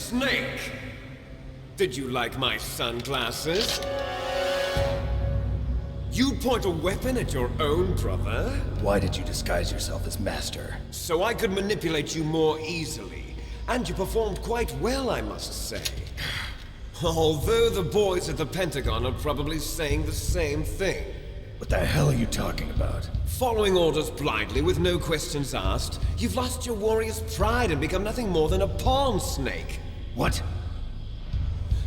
Snake! Did you like my sunglasses? You'd point a weapon at your own brother? Why did you disguise yourself as Master? So I could manipulate you more easily. And you performed quite well, I must say. Although the boys at the Pentagon are probably saying the same thing. What the hell are you talking about? Following orders blindly with no questions asked, you've lost your warrior's pride and become nothing more than a pawn, Snake. What?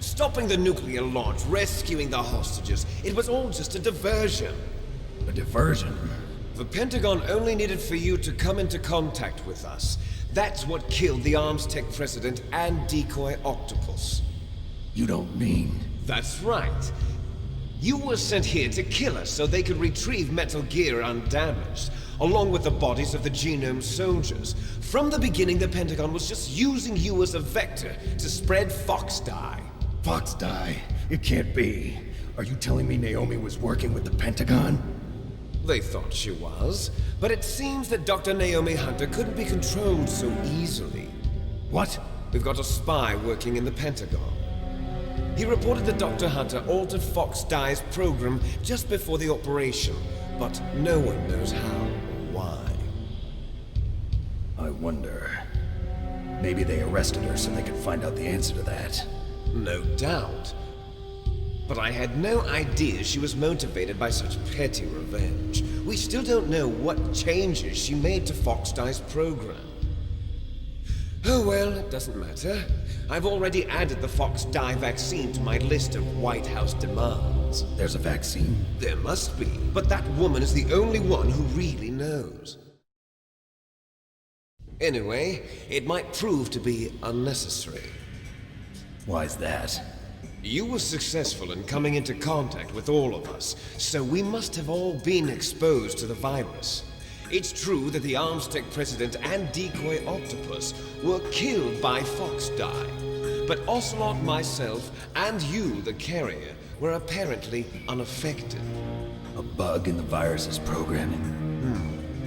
Stopping the nuclear launch, rescuing the hostages, it was all just a diversion. A diversion? The Pentagon only needed for you to come into contact with us. That's what killed the ArmsTech president and decoy Octopus. You don't mean... That's right. You were sent here to kill us so they could retrieve Metal Gear undamaged, along with the bodies of the Genome soldiers. From the beginning, the Pentagon was just using you as a vector to spread Fox Die. Fox Die? It can't be. Are you telling me Naomi was working with the Pentagon? They thought she was, but it seems that Dr. Naomi Hunter couldn't be controlled so easily. What? We've got a spy working in the Pentagon. He reported that Dr. Hunter altered Fox Die's program just before the operation, but no one knows how or why. I wonder... Maybe they arrested her so they could find out the answer to that. No doubt. But I had no idea she was motivated by such petty revenge. We still don't know what changes she made to Fox Die's program. Oh well, it doesn't matter. I've already added the Fox Die vaccine to my list of White House demands. There's a vaccine? There must be, but that woman is the only one who really knows. Anyway, it might prove to be unnecessary. Why's that? You were successful in coming into contact with all of us, so we must have all been exposed to the virus. It's true that the ArmsTech president and decoy Octopus were killed by Fox Die, but Ocelot, myself, and you, the carrier, were apparently unaffected. A bug in the virus's programming?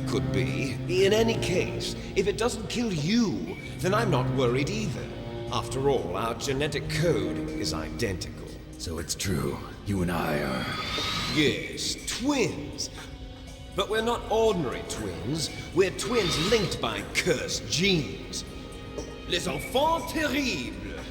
Could be. In any case, if it doesn't kill you, then I'm not worried either. After all, our genetic code is identical. So it's true. You and I are... Yes, twins. But we're not ordinary twins. We're twins linked by cursed genes. Les enfants terribles.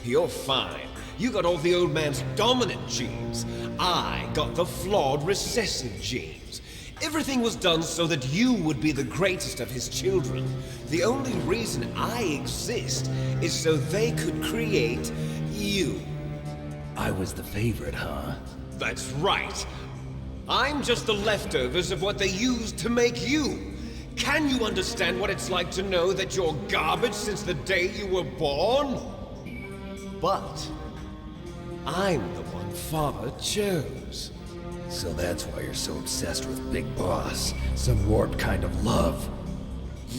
You're fine. You got all the old man's dominant genes. I got the flawed recessive genes. Everything was done so that you would be the greatest of his children. The only reason I exist is so they could create you. I was the favorite, huh? That's right. I'm just the leftovers of what they used to make you. Can you understand what it's like to know that you're garbage since the day you were born? But I'm the one Father chose. So that's why you're so obsessed with Big Boss. Some warped kind of love.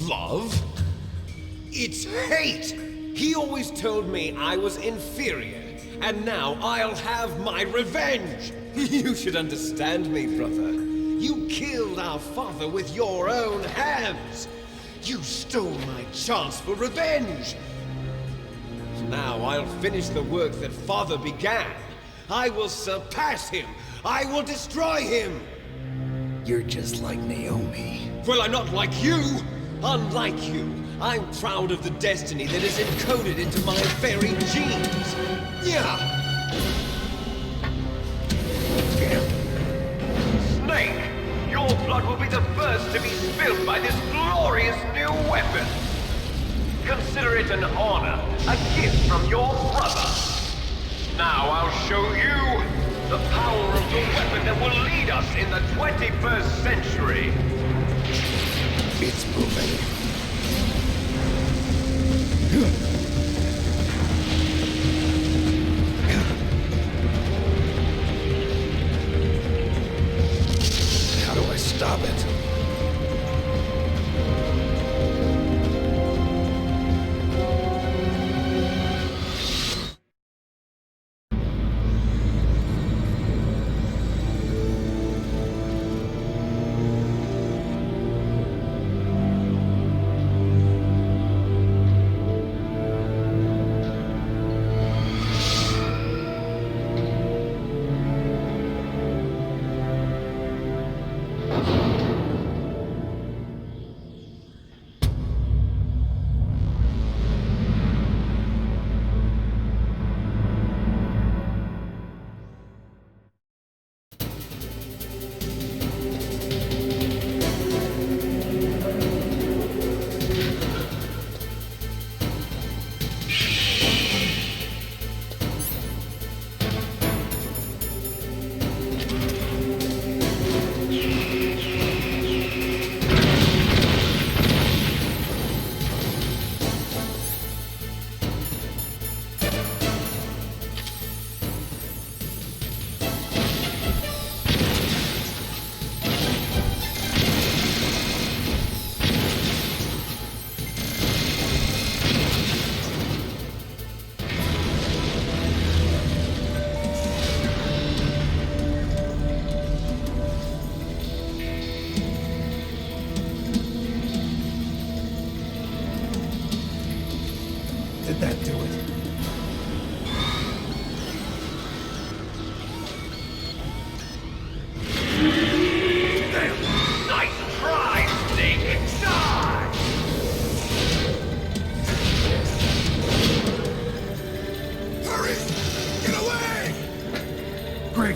Love? It's hate! He always told me I was inferior, and now I'll have my revenge! You should understand me, brother. You killed our father with your own hands! You stole my chance for revenge! Now I'll finish the work that Father began. I will surpass him! I will destroy him! You're just like Naomi. Well, I'm not like you! Unlike you, I'm proud of the destiny that is encoded into my very genes! Yeah! Snake! Your blood will be the first to be spilled by this glorious new weapon! Consider it an honor, a gift from your brother! Now I'll show you the power of the weapon that will lead us in the 21st century! It's moving. How do I stop it?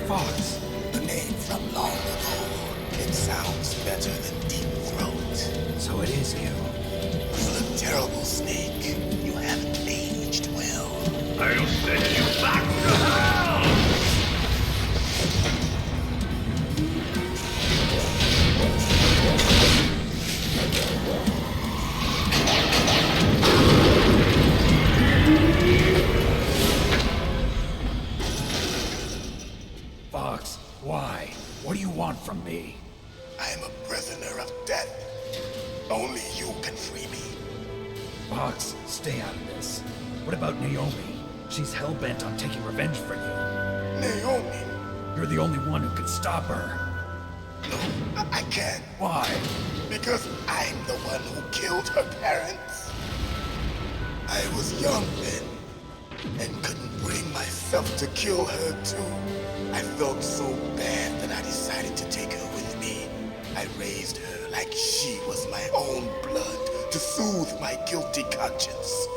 Fox. The name from long ago. It sounds better than Deep Throat. So it is you. You look terrible, Snake. You haven't aged well. I'll send you back to hell! Fox, why? What do you want from me? I am a prisoner of death. Only you can free me. Fox, stay out of this. What about Naomi? She's hell-bent on taking revenge for you. Naomi? You're the only one who can stop her. No, I can't. Why? Because I'm the one who killed her parents. I was young then, and couldn't bring myself to kill her too. I felt so bad that I decided to take her with me. I raised her like she was my own blood to soothe my guilty conscience.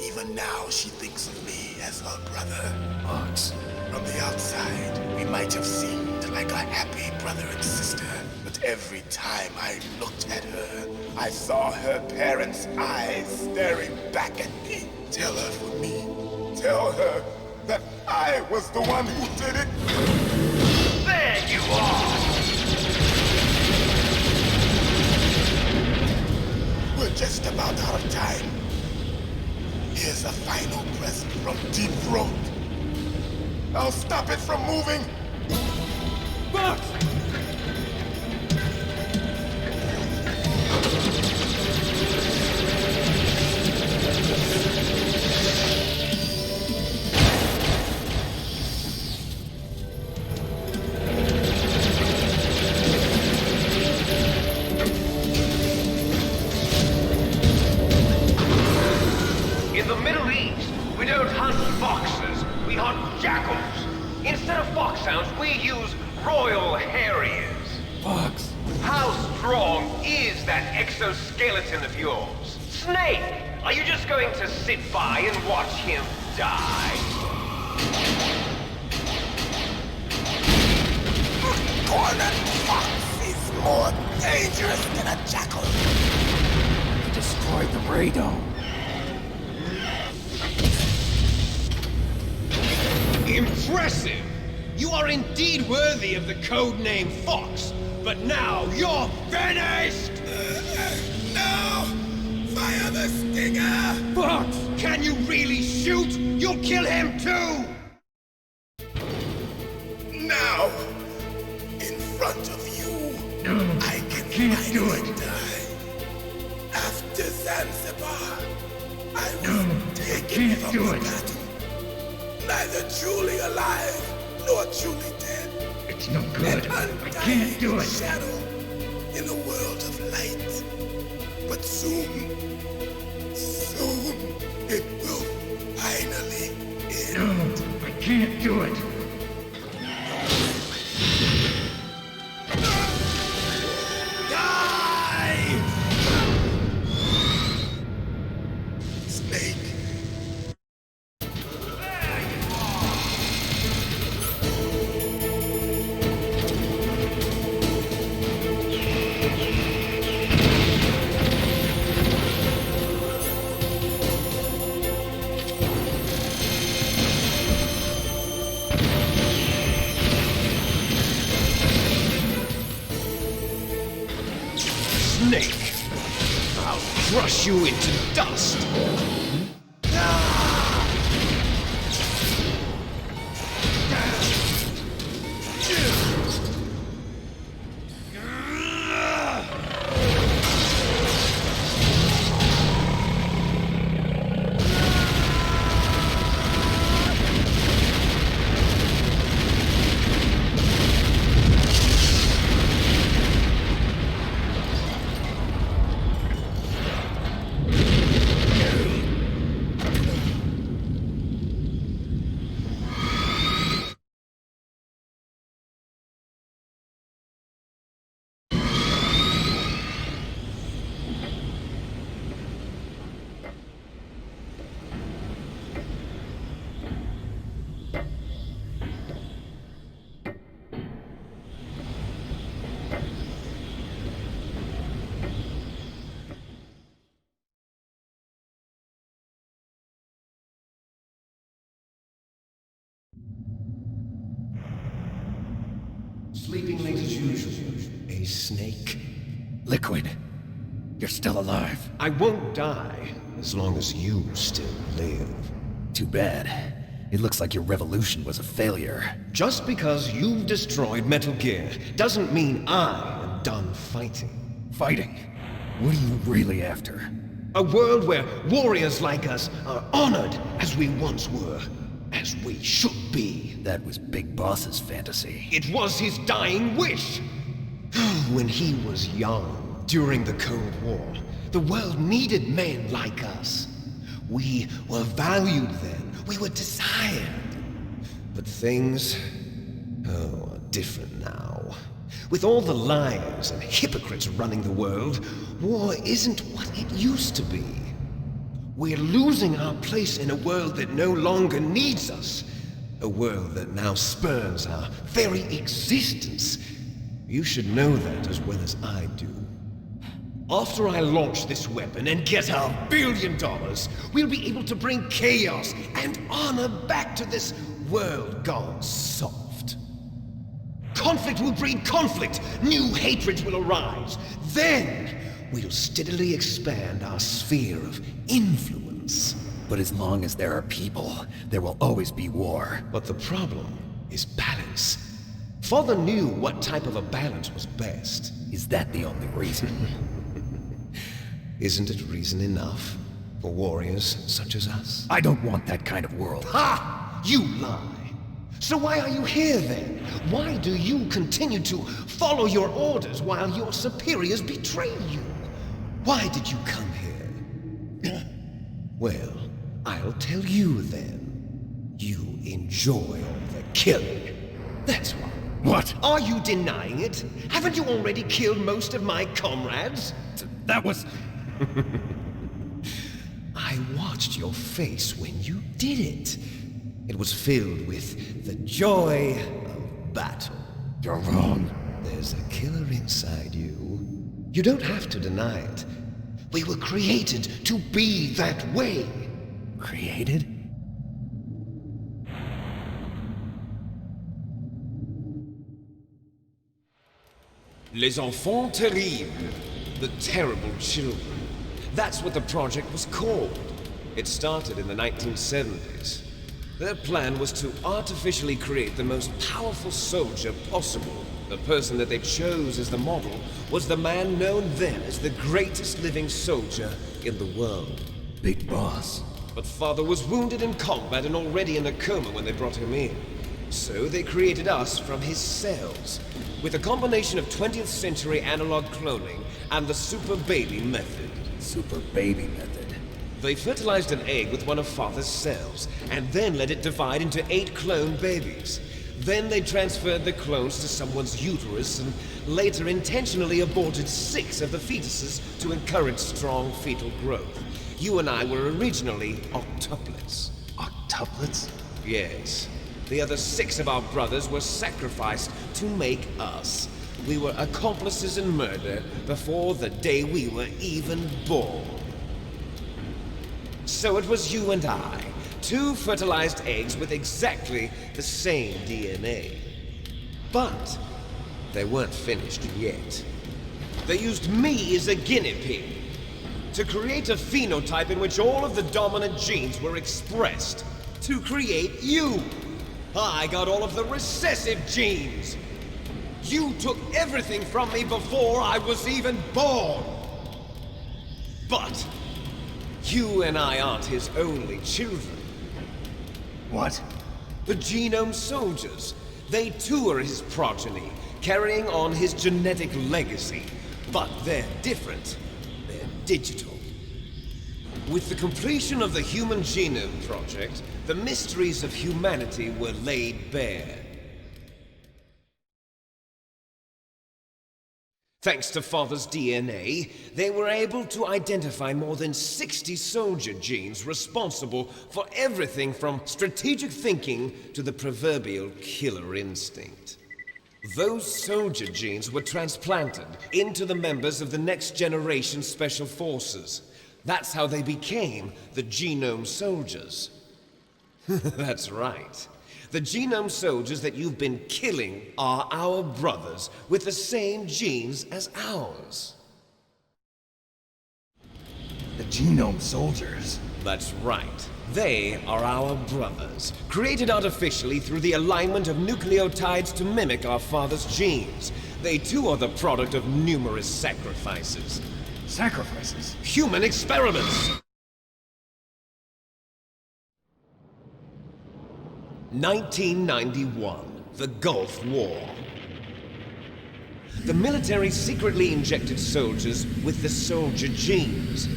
Even now she thinks of me as her brother. Fox. From the outside, we might have seemed like a happy brother and sister, but every time I looked at her, I saw her parents' eyes staring back at me. Tell her for me. Tell her that I was the one who did it. There you are! We're just about out of time. Here's a final present from Deep Throat. I'll stop it from moving. Fox! In the Middle East, we don't hunt foxes, we hunt jackals. Instead of foxhounds, we use royal harriers. Fox! How strong is that exoskeleton of yours? Snake, are you just going to sit by and watch him die? Cornered fox is more dangerous than a jackal. He destroyed the radome. Impressive! You are indeed worthy of the codename Fox, but now you're finished! No! Fire the stinger! Fox! Can you really shoot? You'll kill him too! Now! In front of you, No, I can can't do finally it. die. After Zanzibar, I No, was taken can't from do the it. battle. Neither truly alive nor truly dead. It's no good. An I can't do undying it. shadow in a world of light. But soon, it will finally end. No, I can't do it. Die! Snake. Snake! I'll crush you into dust! Sleeping late as usual. A snake. Liquid, you're still alive. I won't die as long as you still live. Too bad. It looks like your revolution was a failure. Just because you've destroyed Metal Gear doesn't mean I am done fighting. Fighting? What are you really after? A world where warriors like us are honored as we once were, as we should be. That was Big Boss's fantasy. It was his dying wish. When he was young, during the Cold War, the world needed men like us. We were valued then. We were desired. But things, are different now. With all the liars and hypocrites running the world, war isn't what it used to be. We're losing our place in a world that no longer needs us. A world that now spurns our very existence. You should know that as well as I do. After I launch this weapon and get our $1 billion, we'll be able to bring chaos and honor back to this world gone soft. Conflict will breed conflict. New hatreds will arise. Then, we'll steadily expand our sphere of influence. But as long as there are people, there will always be war. But the problem is balance. Father knew what type of a balance was best. Is that the only reason? Isn't it reason enough for warriors such as us? I don't want that kind of world. Ha! You lie! So why are you here then? Why do you continue to follow your orders while your superiors betray you? Why did you come here? Well, I'll tell you then. You enjoy all the killing. That's why. What? Are you denying it? Haven't you already killed most of my comrades? That was... I watched your face when you did it. It was filled with the joy of battle. You're wrong. There's a killer inside you. You don't have to deny it. We were created to be that way. Created? Les Enfants Terribles. The Terrible Children. That's what the project was called. It started in the 1970s. Their plan was to artificially create the most powerful soldier possible. The person that they chose as the model was the man known then as the greatest living soldier in the world. Big Boss. But Father was wounded in combat and already in a coma when they brought him in. So they created us from his cells, with a combination of 20th century analog cloning and the Super Baby method. Super Baby method. They fertilized an egg with one of Father's cells, and then let it divide into 8 clone babies. Then they transferred the clones to someone's uterus, and later intentionally aborted 6 of the fetuses to encourage strong fetal growth. You and I were originally octuplets. Octuplets? Yes. The other 6 of our brothers were sacrificed to make us. We were accomplices in murder before the day we were even born. So it was you and I, 2 fertilized eggs with exactly the same DNA. But they weren't finished yet. They used me as a guinea pig to create a phenotype in which all of the dominant genes were expressed to create you. I got all of the recessive genes. You took everything from me before I was even born. But you and I aren't his only children. What? The Genome Soldiers. They too are his progeny, carrying on his genetic legacy. But they're different. They're digital. With the completion of the Human Genome Project, the mysteries of humanity were laid bare. Thanks to Father's DNA, they were able to identify more than 60 soldier genes responsible for everything from strategic thinking to the proverbial killer instinct. Those soldier genes were transplanted into the members of the next generation Special Forces. That's how they became the Genome Soldiers. That's right. The genome soldiers that you've been killing are our brothers, with the same genes as ours. The genome soldiers? That's right. They are our brothers, created artificially through the alignment of nucleotides to mimic our father's genes. They too are the product of numerous sacrifices. Sacrifices? Human experiments! 1991, the Gulf War. The military secretly injected soldiers with the soldier genes.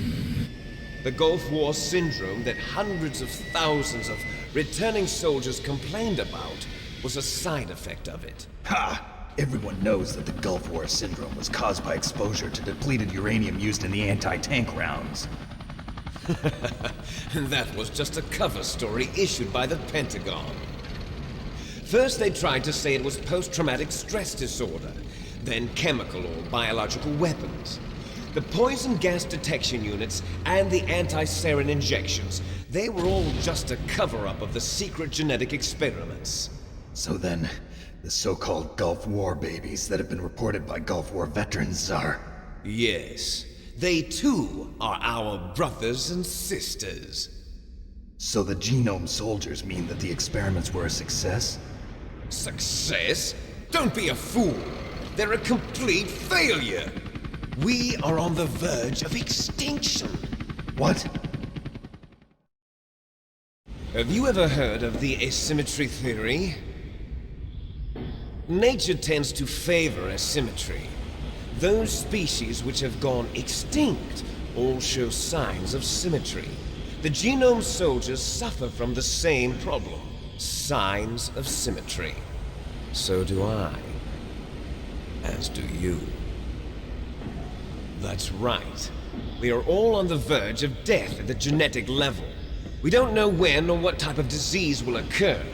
The Gulf War syndrome that hundreds of thousands of returning soldiers complained about was a side effect of it. Ha! Everyone knows that the Gulf War syndrome was caused by exposure to depleted uranium used in the anti-tank rounds. That was just a cover story issued by the Pentagon. First they tried to say it was post-traumatic stress disorder, then chemical or biological weapons. The poison gas detection units and the anti-sarin injections, they were all just a cover-up of the secret genetic experiments. So then, the so-called Gulf War babies that have been reported by Gulf War veterans are... Yes, they too are our brothers and sisters. So the genome soldiers mean that the experiments were a success? Success? Don't be a fool! They're a complete failure! We are on the verge of extinction. What? Have you ever heard of the asymmetry theory? Nature tends to favor asymmetry. Those species which have gone extinct all show signs of symmetry. The genome soldiers suffer from the same problem. Signs of symmetry. So do I. As do you. That's right. We are all on the verge of death at the genetic level. We don't know when or what type of disease will occur.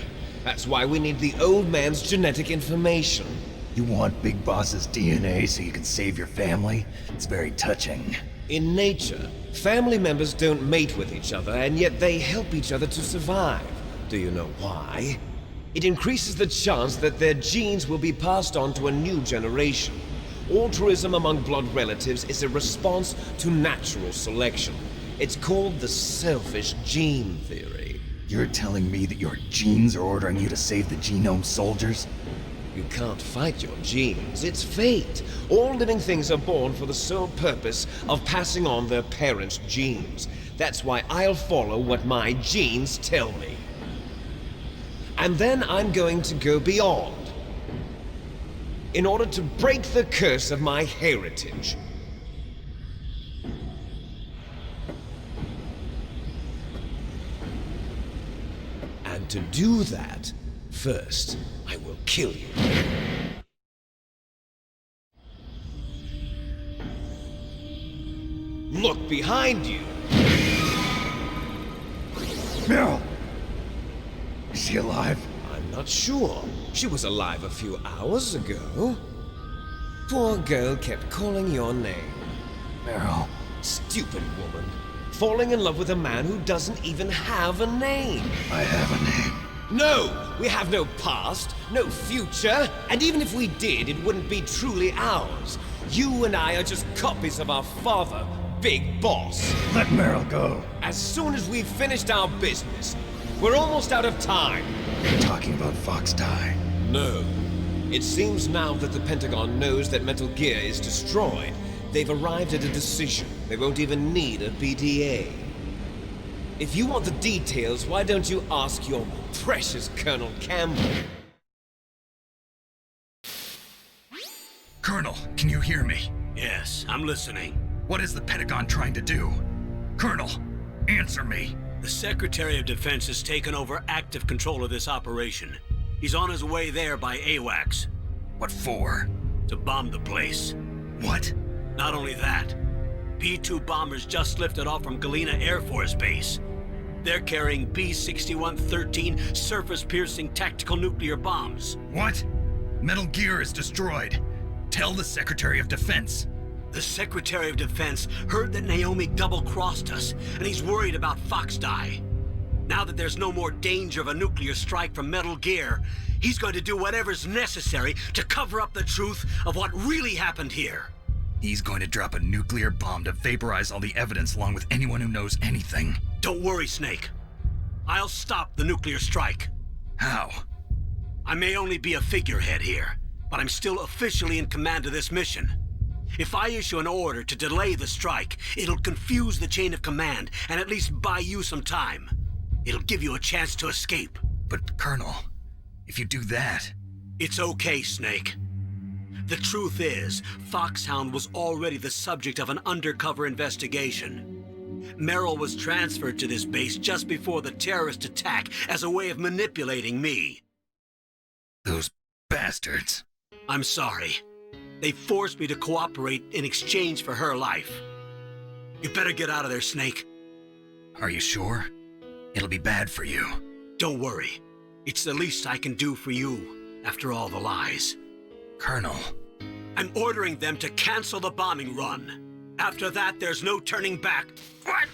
That's why we need the old man's genetic information. You want Big Boss's DNA so you can save your family? It's very touching. In nature, family members don't mate with each other, and yet they help each other to survive. Do you know why? It increases the chance that their genes will be passed on to a new generation. Altruism among blood relatives is a response to natural selection. It's called the selfish gene theory. You're telling me that your genes are ordering you to save the genome soldiers? You can't fight your genes. It's fate. All living things are born for the sole purpose of passing on their parents' genes. That's why I'll follow what my genes tell me. And then I'm going to go beyond. In order to break the curse of my heritage. And to do that, first, I will kill you. Look behind you! Meryl! Is she alive? I'm not sure. She was alive a few hours ago. Poor girl kept calling your name. Meryl. Stupid woman. Falling in love with a man who doesn't even have a name. I have a name. No! We have no past, no future, and even if we did, it wouldn't be truly ours. You and I are just copies of our father, Big Boss. Let Meryl go. As soon as we've finished our business, we're almost out of time. You're talking about Fox Die. No. It seems now that the Pentagon knows that Metal Gear is destroyed. They've arrived at a decision. They won't even need a PDA. If you want the details, why don't you ask your precious Colonel Campbell? Colonel, can you hear me? Yes, I'm listening. What is the Pentagon trying to do? Colonel, answer me. The Secretary of Defense has taken over active control of this operation. He's on his way there by AWACS. What for? To bomb the place. What? Not only that, B-2 bombers just lifted off from Galena Air Force Base. They're carrying B-6113 surface-piercing tactical nuclear bombs. What? Metal Gear is destroyed. Tell the Secretary of Defense. The Secretary of Defense heard that Naomi double-crossed us, and he's worried about Fox Die. Now that there's no more danger of a nuclear strike from Metal Gear, he's going to do whatever's necessary to cover up the truth of what really happened here. He's going to drop a nuclear bomb to vaporize all the evidence along with anyone who knows anything. Don't worry, Snake. I'll stop the nuclear strike. How? I may only be a figurehead here, but I'm still officially in command of this mission. If I issue an order to delay the strike, it'll confuse the chain of command and at least buy you some time. It'll give you a chance to escape. But, Colonel, if you do that... It's okay, Snake. The truth is, Foxhound was already the subject of an undercover investigation. Merrill was transferred to this base just before the terrorist attack as a way of manipulating me. Those bastards. I'm sorry. They forced me to cooperate in exchange for her life. You better get out of there, Snake. Are you sure? It'll be bad for you. Don't worry. It's the least I can do for you, after all the lies. Colonel. I'm ordering them to cancel the bombing run. After that, there's no turning back. What?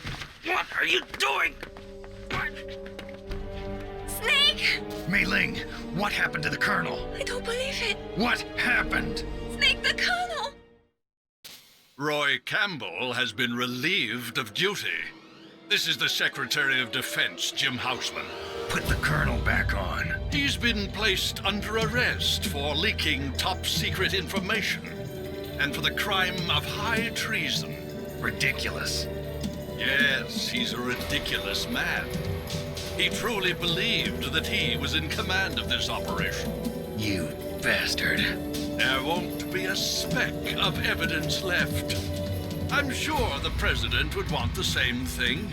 What are you doing? What? Snake! Mei Ling, what happened to the Colonel? I don't believe it. What happened? Snake the Colonel! Roy Campbell has been relieved of duty. This is the Secretary of Defense, Jim Houseman. Put the Colonel back on. He's been placed under arrest for leaking top-secret information and for the crime of high treason. Ridiculous. Yes, he's a ridiculous man. He truly believed that he was in command of this operation. You bastard. There won't be a speck of evidence left. I'm sure the President would want the same thing.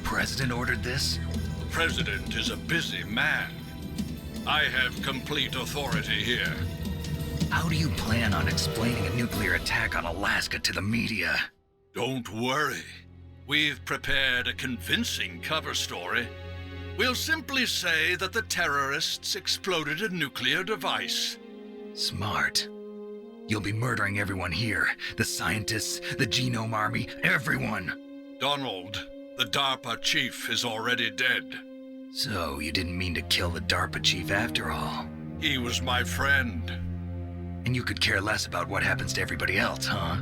President ordered this? The President is a busy man. I have complete authority here. How do you plan on explaining a nuclear attack on Alaska to the media? Don't worry. We've prepared a convincing cover story. We'll simply say that the terrorists exploded a nuclear device. Smart. You'll be murdering everyone here. The scientists, the Genome Army, everyone. Donald, the DARPA chief, is already dead. So, you didn't mean to kill the DARPA chief after all. He was my friend. And you could care less about what happens to everybody else, huh?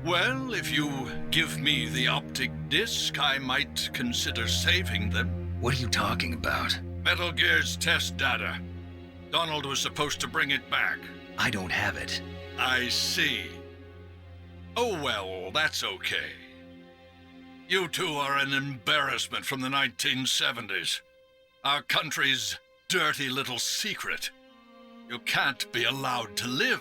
Well, if you give me the optic disc, I might consider saving them. What are you talking about? Metal Gear's test data. Donald was supposed to bring it back. I don't have it. I see. Oh well, that's okay. You two are an embarrassment from the 1970s. Our country's dirty little secret. You can't be allowed to live.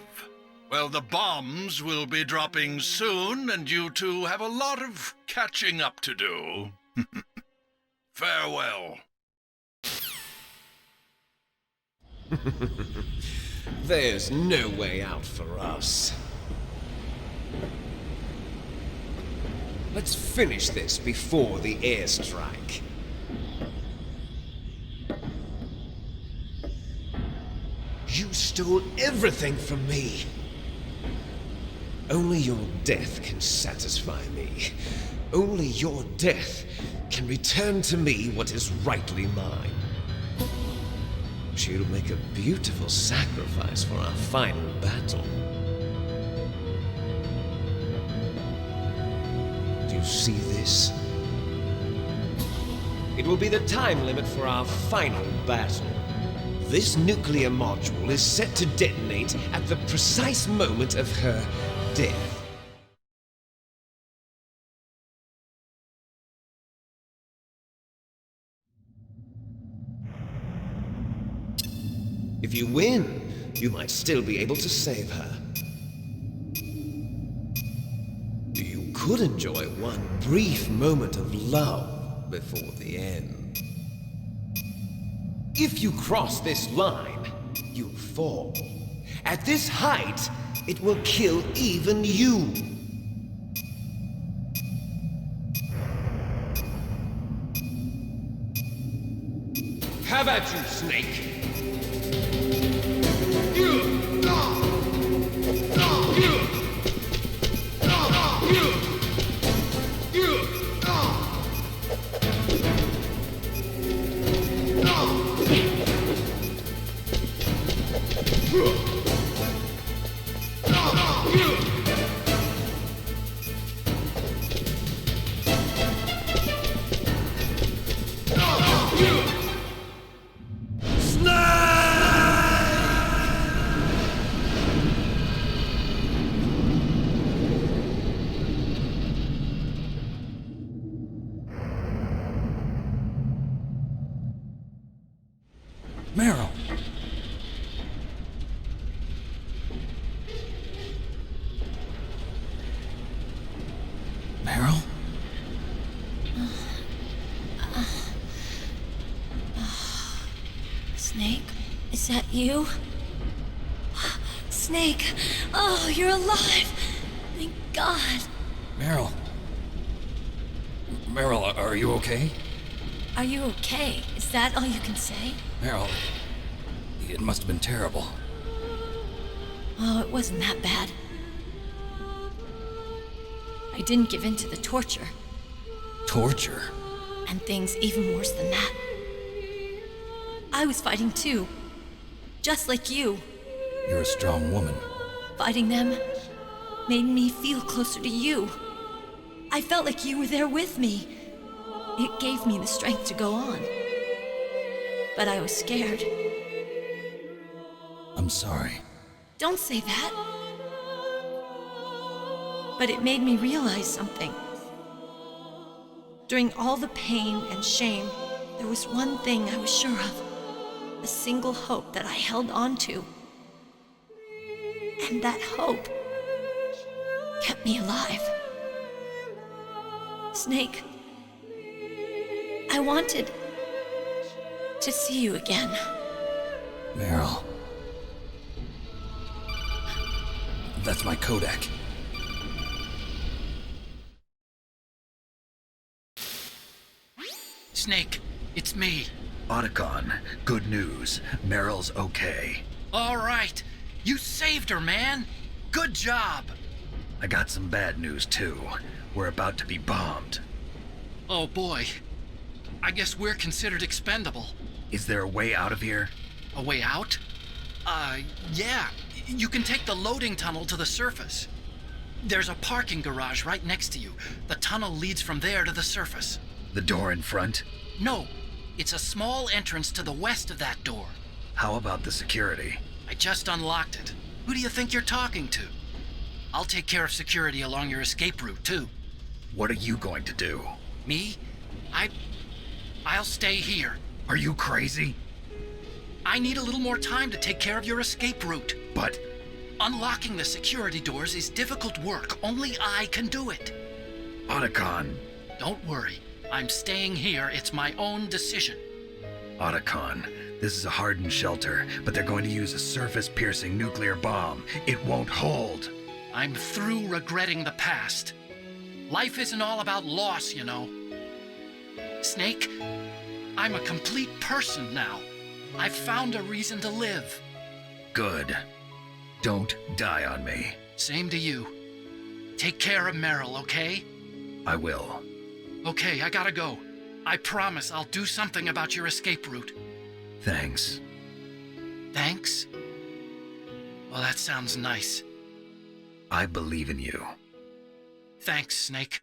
Well, the bombs will be dropping soon, and you two have a lot of catching up to do. Farewell. There's no way out for us. Let's finish this before the airstrike. You stole everything from me. Only your death can satisfy me. Only your death can return to me what is rightly mine. She'll make a beautiful sacrifice for our final battle. Do you see this? It will be the time limit for our final battle. This nuclear module is set to detonate at the precise moment of her death. If you win, you might still be able to save her. You could enjoy one brief moment of love before the end. If you cross this line, you'll fall. At this height, it will kill even you. Have at you, Snake! Meryl! Meryl? Snake, is that you? Snake, oh, you're alive! Thank God. Meryl? Meryl, are you okay? Are you okay? Is that all you can say? Meryl, it must have been terrible. Oh, it wasn't that bad. I didn't give in to the torture, Torture? and things even worse than that. I was fighting too, just like you. You're a strong woman. Fighting them made me feel closer to you. I felt like you were there with me. It gave me the strength to go on. But I was scared. I'm sorry. Don't say that. But it made me realize something. During all the pain and shame, there was one thing I was sure of. A single hope that I held on to. And that hope kept me alive. Snake, I wanted to see you again. Meryl. That's my Kodak. Snake, it's me. Otacon, good news. Meryl's okay. All right. You saved her, man. Good job. I got some bad news, too. We're about to be bombed. Oh boy. I guess we're considered expendable. Is there a way out of here? A way out? Yeah. You can take the loading tunnel to the surface. There's a parking garage right next to you. The tunnel leads from there to the surface. The door in front? No. It's a small entrance to the west of that door. How about the security? I just unlocked it. Who do you think you're talking to? I'll take care of security along your escape route, too. What are you going to do? Me? I'll stay here. Are you crazy? I need a little more time to take care of your escape route. But Unlocking the security doors is difficult work. Only I can do it. Otacon. Don't worry. I'm staying here. It's my own decision. Otacon, this is a hardened shelter, but they're going to use a surface-piercing nuclear bomb. It won't hold. I'm through regretting the past. Life isn't all about loss, you know. Snake, I'm a complete person now. I've found a reason to live. Good. Don't die on me. Same to you. Take care of Meryl, okay? I will. Okay, I gotta go. I promise I'll do something about your escape route. Thanks. Thanks? Well, that sounds nice. I believe in you. Thanks, Snake.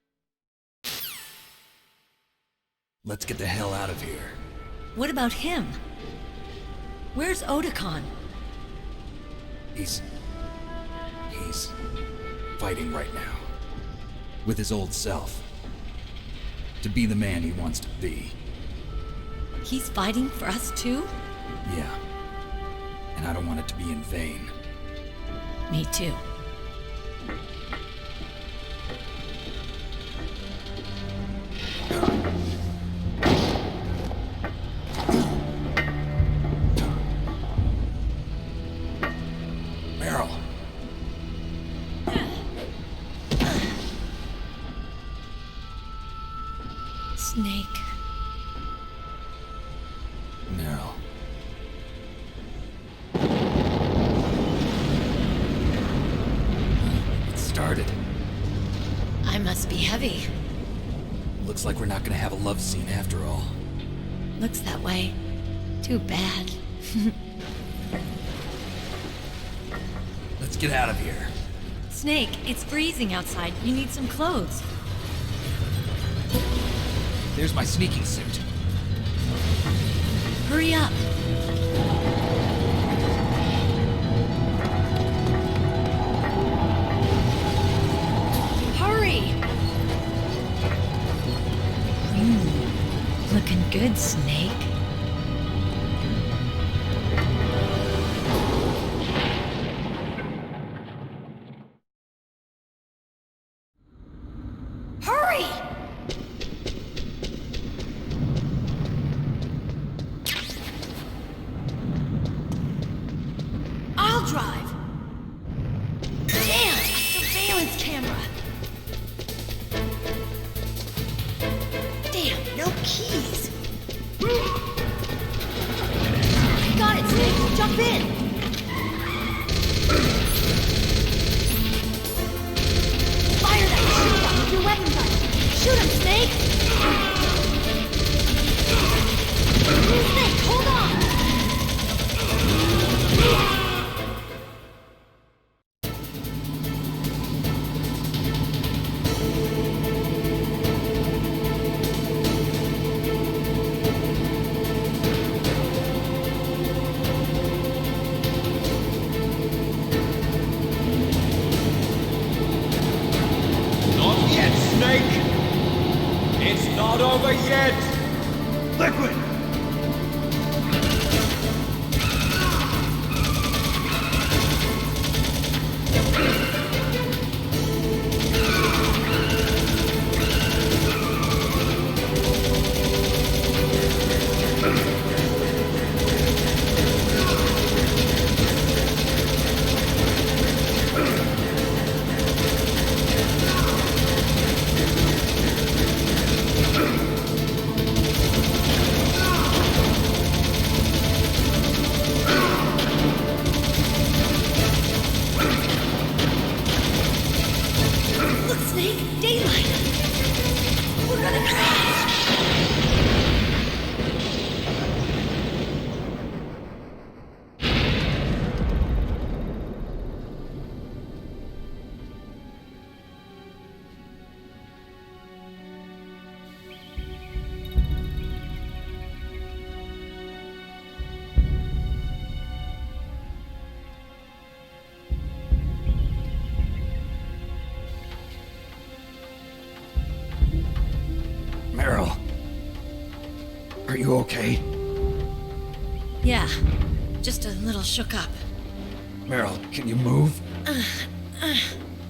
Let's get the hell out of here. What about him? Where's Otacon? He's fighting right now. With his old self. To be the man he wants to be. He's fighting for us too? Yeah. And I don't want it to be in vain. Me too. Meryl. Snake. Meryl. It started. I must be heavy. Looks like we're not gonna have a love scene after all. Looks that way. Too bad. get out of here. Snake, it's freezing outside. You need some clothes. There's my sneaking suit. Hurry up. Hurry! Looking good, Snake. Hurry! I'll drive. Damn, a surveillance camera. Damn, no keys. Got it, Snake. Jump in. Fire that shoot with your weapon gun. Shoot him, Snake. Snake, hold on. Not yet, Snake! It's not over yet! Liquid! Look, Snake, daylight. We're gonna crash. Meryl. Are you okay? Yeah, just a little shook up. Meryl, can you move?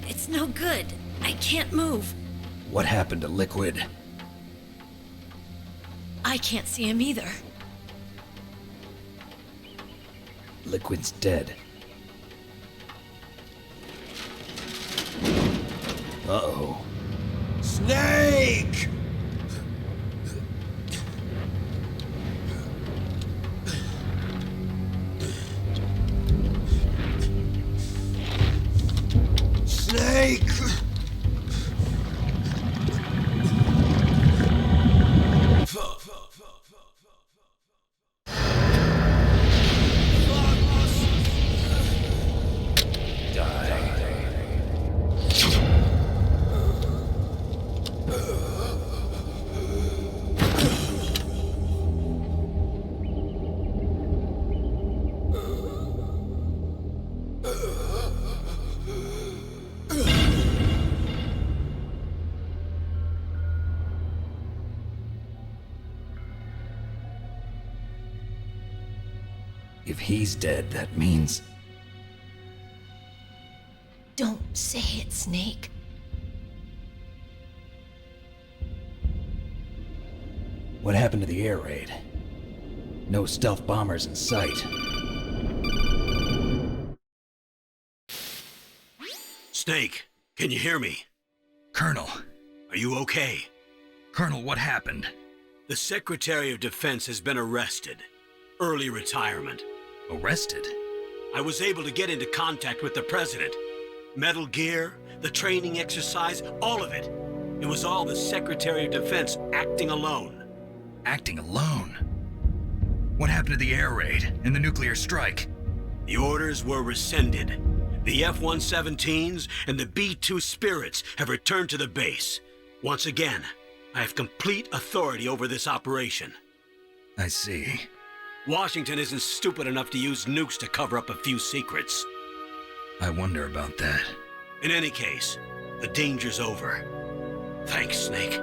It's no good. I can't move. What happened to Liquid? I can't see him either. Liquid's dead. Uh-oh. Snake! Snake! If he's dead, that means... Don't say it, Snake. What happened to the air raid? No stealth bombers in sight. Snake, can you hear me? Colonel. Are you okay? Colonel, what happened? The Secretary of Defense has been arrested. Early retirement. Arrested? I was able to get into contact with the President. Metal Gear, the training exercise, all of it. It was all the Secretary of Defense acting alone. Acting alone? What happened to the air raid and the nuclear strike? The orders were rescinded. The F-117s and the B-2 Spirits have returned to the base. Once again, I have complete authority over this operation. I see. Washington isn't stupid enough to use nukes to cover up a few secrets. I wonder about that. In any case, the danger's over. Thanks, Snake.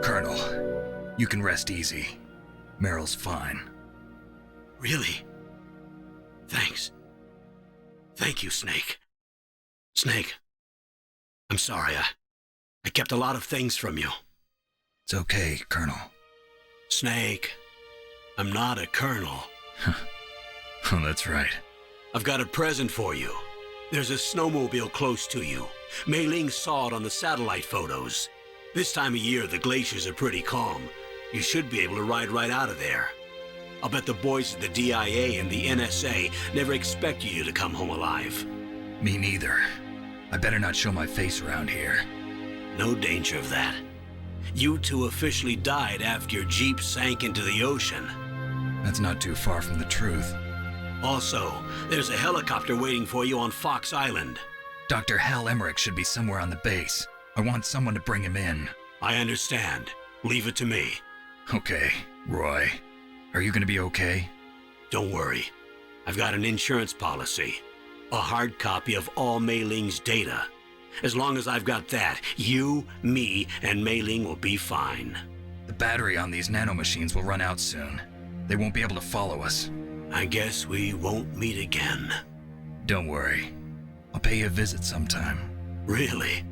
Colonel, you can rest easy. Meryl's fine. Really? Thanks. Thank you, Snake. Snake, I'm sorry. I kept a lot of things from you. It's okay, Colonel. Snake, I'm not a colonel. Oh, that's right. I've got a present for you. There's a snowmobile close to you. Mei Ling saw it on the satellite photos. This time of year, the glaciers are pretty calm. You should be able to ride right out of there. I'll bet the boys at the DIA and the NSA never expected you to come home alive. Me neither. I better not show my face around here. No danger of that. You two officially died after your Jeep sank into the ocean. That's not too far from the truth. Also, there's a helicopter waiting for you on Fox Island. Dr. Hal Emmerich should be somewhere on the base. I want someone to bring him in. I understand. Leave it to me. Okay, Roy. Are you gonna be okay? Don't worry. I've got an insurance policy. A hard copy of all Mei Ling's data. As long as I've got that, you, me, and Mei Ling will be fine. The battery on these nanomachines will run out soon. They won't be able to follow us. I guess we won't meet again. Don't worry. I'll pay you a visit sometime. Really?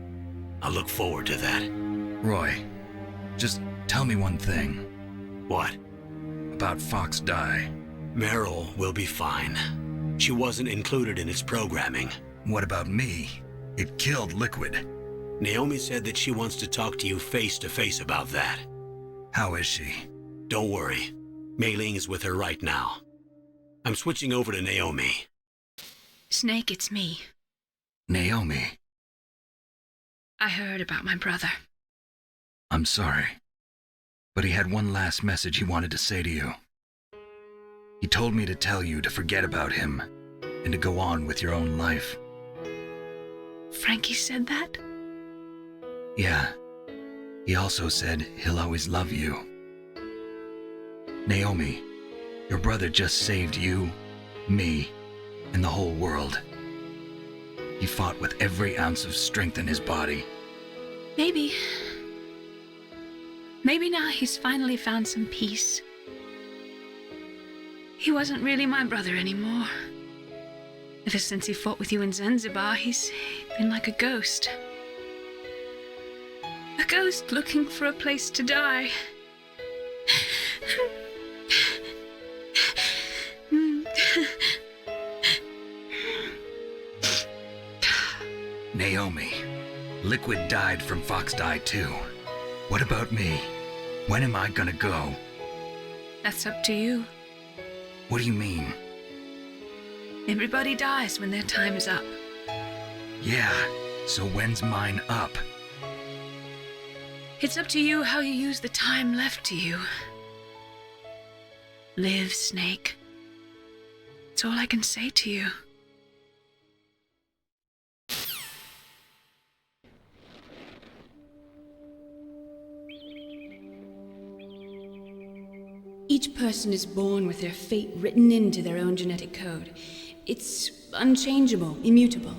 I look forward to that. Roy, just tell me one thing. What? About Fox Die. Meryl will be fine. She wasn't included in its programming. What about me? It killed Liquid. Naomi said that she wants to talk to you face to face about that. How is she? Don't worry. Mei Ling is with her right now. I'm switching over to Naomi. Snake, it's me. Naomi. I heard about my brother. I'm sorry. But he had one last message he wanted to say to you. He told me to tell you to forget about him and to go on with your own life. Frankie said that? Yeah. He also said he'll always love you. Naomi, your brother just saved you, me, and the whole world. He fought with every ounce of strength in his body. Maybe now he's finally found some peace. He wasn't really my brother anymore. Ever since he fought with you in Zanzibar, he's been like a ghost. A ghost looking for a place to die. Naomi, Liquid died from Fox Die too. What about me? When am I gonna go? That's up to you. What do you mean? Everybody dies when their time is up. Yeah, so when's mine up? It's up to you how you use the time left to you. Live, Snake. That's all I can say to you. Each person is born with their fate written into their own genetic code. It's unchangeable, immutable.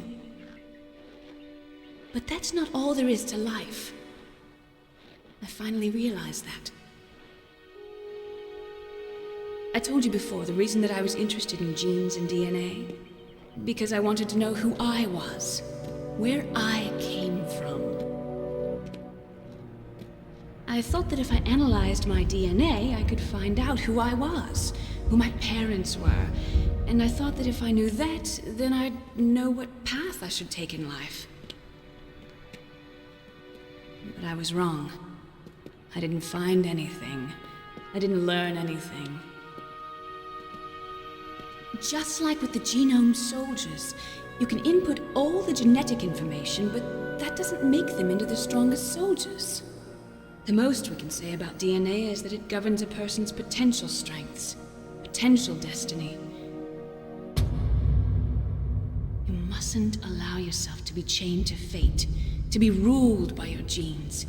But that's not all there is to life. I finally realized that. I told you before the reason that I was interested in genes and DNA. Because I wanted to know who I was, where I came from. I thought that if I analyzed my DNA, I could find out who I was, who my parents were, and I thought that if I knew that, then I'd know what path I should take in life. But I was wrong. I didn't find anything. I didn't learn anything. Just like with the genome soldiers, you can input all the genetic information, but that doesn't make them into the strongest soldiers. The most we can say about DNA is that it governs a person's potential strengths, potential destiny. You must mustn't allow yourself to be chained to fate, to be ruled by your genes.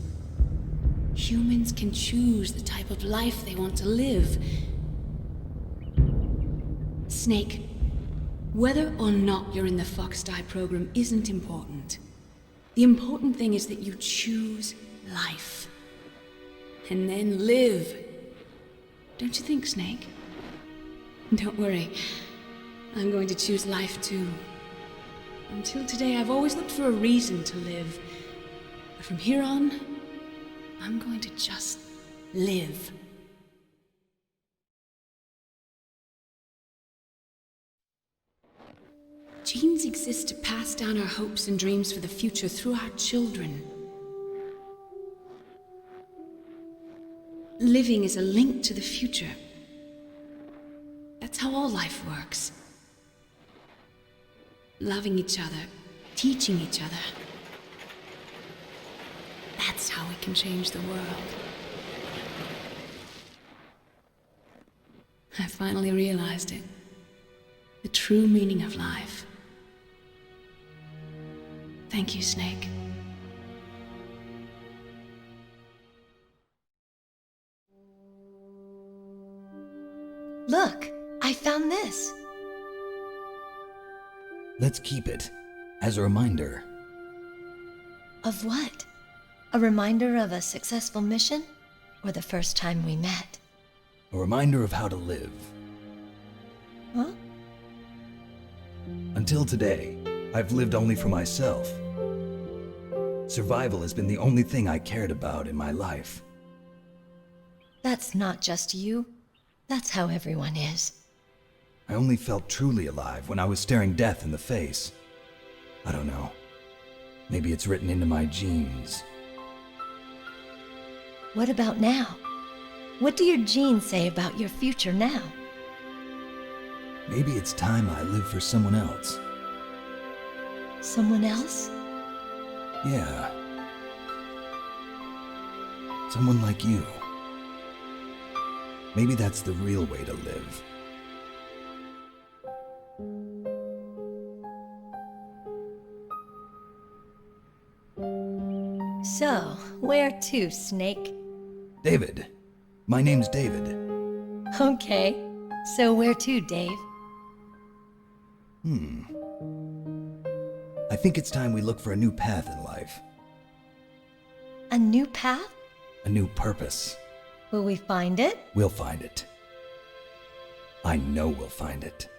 Humans can choose the type of life they want to live. Snake, whether or not you're in the Fox-Die program isn't important. The important thing is that you choose life. And then live. Don't you think, Snake? Don't worry. I'm going to choose life too. Until today, I've always looked for a reason to live. But from here on, I'm going to just live. Genes exist to pass down our hopes and dreams for the future through our children. Living is a link to the future. That's how all life works. Loving each other, teaching each other. That's how we can change the world. I finally realized it. The true meaning of life. Thank you, Snake. Look, I found this. Let's keep it as a reminder. Of what? A reminder of a successful mission? Or the first time we met? A reminder of how to live. Huh? Until today, I've lived only for myself. Survival has been the only thing I cared about in my life. That's not just you. That's how everyone is. I only felt truly alive when I was staring death in the face. I don't know. Maybe it's written into my genes. What about now? What do your genes say about your future now? Maybe it's time I live for someone else. Someone else? Yeah. Someone like you. Maybe that's the real way to live. So, where to, Snake? David. My name's David. Okay. So where to, Dave? I think it's time we look for a new path in life. A new path? A new purpose. Will we find it? We'll find it. I know we'll find it.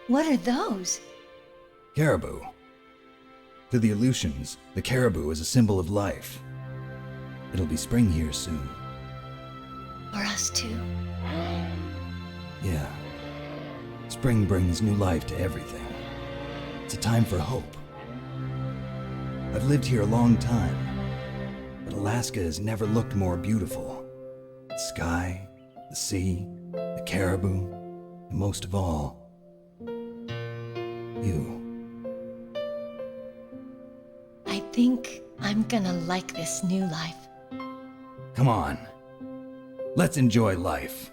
What are those? Caribou. To the Aleutians, the caribou is a symbol of life. It'll be spring here soon. For us too. Yeah. Spring brings new life to everything. It's a time for hope. I've lived here a long time, but Alaska has never looked more beautiful. The sky, the sea, the caribou, and most of all, you. I think I'm gonna like this new life. Come on. Let's enjoy life.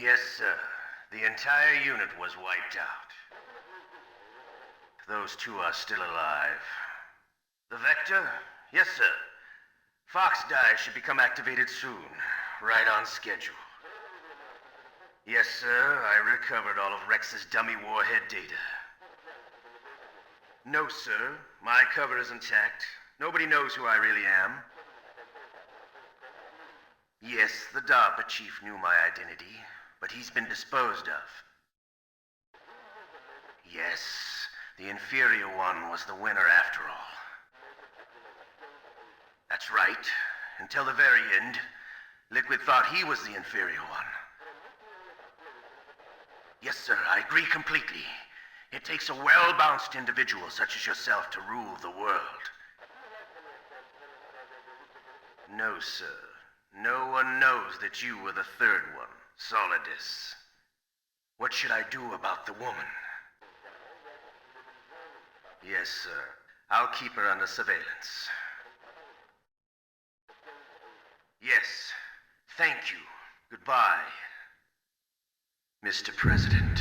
Yes, sir. The entire unit was wiped out. Those two are still alive. The Vector? Yes, sir. Fox Die should become activated soon. Right on schedule. Yes, sir. I recovered all of Rex's dummy warhead data. No, sir. My cover is intact. Nobody knows who I really am. Yes, the DARPA chief knew my identity, but he's been disposed of. Yes, the inferior one was the winner after all. That's right. Until the very end, Liquid thought he was the inferior one. Yes, sir, I agree completely. It takes a well-balanced individual such as yourself to rule the world. No, sir. No one knows that you were the third one, Solidus. What should I do about the woman? Yes, sir. I'll keep her under surveillance. Yes. Thank you. Goodbye, Mr. President.